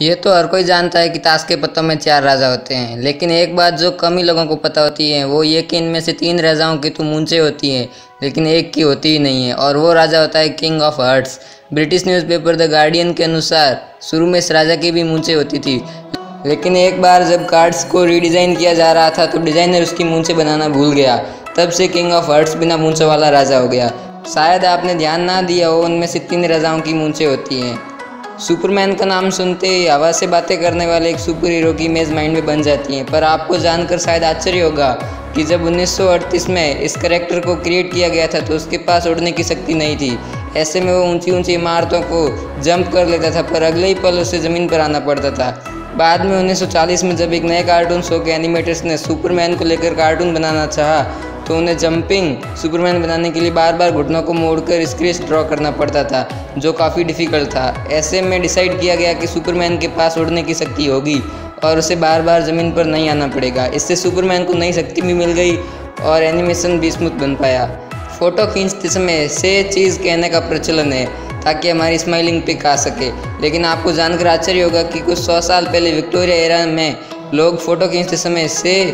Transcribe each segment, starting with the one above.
ये तो हर कोई जानता है कि ताश के पत्तों में 4 राजा होते हैं, लेकिन एक बात जो कम ही लोगों को पता होती है वो ये कि इनमें से 3 राजाओं की तो मूंछें होती हैं, लेकिन एक की होती ही नहीं है और वो राजा होता है king of hearts. British newspaper the guardian के अनुसार शुरू में इस राजा की भी मूंछें होती थी, लेकिन एक बार जब कार्ड्स को रीडिज़ाइन किया जा रहा था तो डिज़ाइनर उसकी मूंछें बनाना भूल गया। तब से किंग ऑफ हार्ट्स बिना मूंछों वाला राजा हो गया। शायद आपने ध्यान ना दिया हो, उनमें से 3 राजाओं की मूंछें होती हैं। सुपरमैन का नाम सुनते ही हवा से बातें करने वाले एक सुपर हीरो की इमेज माइंड में बन जाती है, पर आपको जानकर शायद आश्चर्य होगा कि जब 1938 में इस कैरेक्टर को क्रिएट किया गया था तो उसके पास उड़ने की शक्ति नहीं थी। ऐसे में वो ऊंची ऊंची इमारतों को जंप कर लेता था, पर अगले ही पल उसे ज़मीन पर आना पड़ता था। बाद में 1940 में जब एक नए कार्टून शो के एनिमेटर्स ने सुपरमैन को लेकर कार्टून बनाना चाहा तो उन्हें जंपिंग सुपरमैन बनाने के लिए बार बार घुटनों को मोड़कर स्केच ड्रॉ करना पड़ता था, जो काफ़ी डिफ़िकल्ट था। ऐसे में डिसाइड किया गया कि सुपरमैन के पास उड़ने की शक्ति होगी और उसे बार बार ज़मीन पर नहीं आना पड़ेगा। इससे सुपरमैन को नई शक्ति भी मिल गई और एनिमेशन भी स्मूथ बन पाया। फ़ोटो खींचते समय से चीज़ कहने का प्रचलन है ताकि हमारी स्माइलिंग पिक आ सके, लेकिन आपको जानकर आश्चर्य होगा कि कुछ 100 साल पहले विक्टोरिया एरा में लोग फ़ोटो खींचते समय से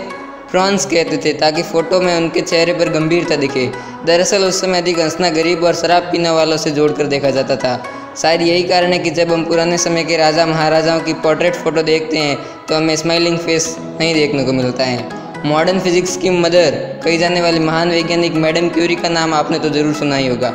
फ्रांस कहते थे ताकि फ़ोटो में उनके चेहरे पर गंभीरता दिखे। दरअसल उस समय अधिक हंसना गरीब और शराब पीने वालों से जोड़कर देखा जाता था। शायद यही कारण है कि जब हम पुराने समय के राजा महाराजाओं की पोर्ट्रेट फ़ोटो देखते हैं तो हमें स्माइलिंग फेस नहीं देखने को मिलता है। मॉडर्न फिजिक्स की मदर कही जाने वाली महान वैज्ञानिक मैडम क्यूरी का नाम आपने तो ज़रूर सुना ही होगा।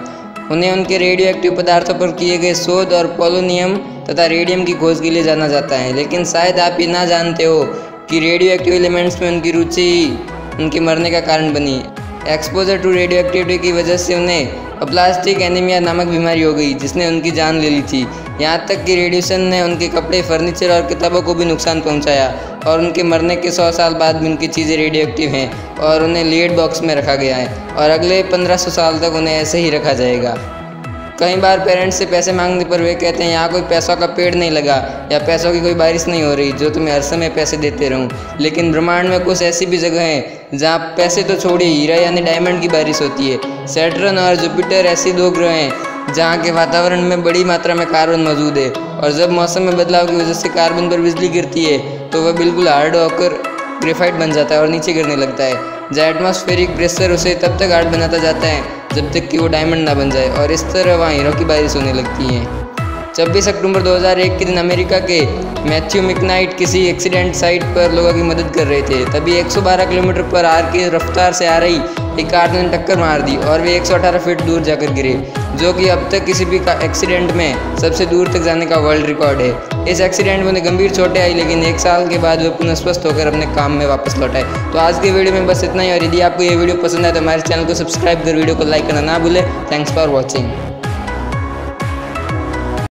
उन्हें उनके रेडियो एक्टिव पदार्थों पर किए गए शोध और पोलोनियम तथा रेडियम की खोज के लिए जाना जाता है, लेकिन शायद आप ये ना जानते हो कि रेडियो एक्टिव एलिमेंट्स में उनकी रुचि उनके मरने का कारण बनी। एक्सपोजर टू रेडियो एक्टिविटी की वजह से उन्हें प्लास्टिक एनीमिया नामक बीमारी हो गई जिसने उनकी जान ले ली थी। यहाँ तक कि रेडिएशन ने उनके कपड़े, फर्नीचर और किताबों को भी नुकसान पहुँचाया और उनके मरने के 100 साल बाद भी उनकी चीज़ें रेडियो एक्टिव हैं और उन्हें लीड बॉक्स में रखा गया है और अगले 1500 साल तक उन्हें ऐसे ही रखा जाएगा। कई बार पेरेंट्स से पैसे मांगने पर वे कहते हैं यहाँ कोई पैसों का पेड़ नहीं लगा या पैसों की कोई बारिश नहीं हो रही जो तुम्हें हर समय पैसे देते रहूं। लेकिन ब्रह्मांड में कुछ ऐसी भी जगह हैं जहाँ पैसे तो छोड़िए, हीरा यानी डायमंड की बारिश होती है। सैटर्न और जुपिटर ऐसी 2 ग्रह हैं जहाँ के वातावरण में बड़ी मात्रा में कार्बन मौजूद है और जब मौसम में बदलाव की वजह से कार्बन पर बिजली गिरती है तो वह बिल्कुल हार्ड होकर ग्रेफाइट बन जाता है और नीचे गिरने लगता है। जहाँ एटमॉस्फेरिक प्रेशर उसे तब तक हार्ड बनाता जाता है जब तक कि वो डायमंड ना बन जाए और इस तरह वहाँ हीरो की बारिश होने लगती है। 26 अक्टूबर 2001 के दिन अमेरिका के मैथ्यू मैकनाइट किसी एक्सीडेंट साइट पर लोगों की मदद कर रहे थे। तभी 112 किलोमीटर पर आर की रफ्तार से आ रही एक कार ने टक्कर मार दी और वे 118 फीट दूर जाकर गिरे, जो कि अब तक किसी भी एक्सीडेंट में सबसे दूर तक जाने का वर्ल्ड रिकॉर्ड है। इस एक्सीडेंट में उन्हें गंभीर चोटें आई, लेकिन 1 साल के बाद वे पुनः स्वस्थ होकर अपने काम में वापस लौट आए। तो आज के वीडियो में बस इतना ही, और यदि आपको ये वीडियो पसंद आए तो हमारे चैनल को सब्सक्राइब कर वीडियो को लाइक करना ना भूलें। Thanks for watching.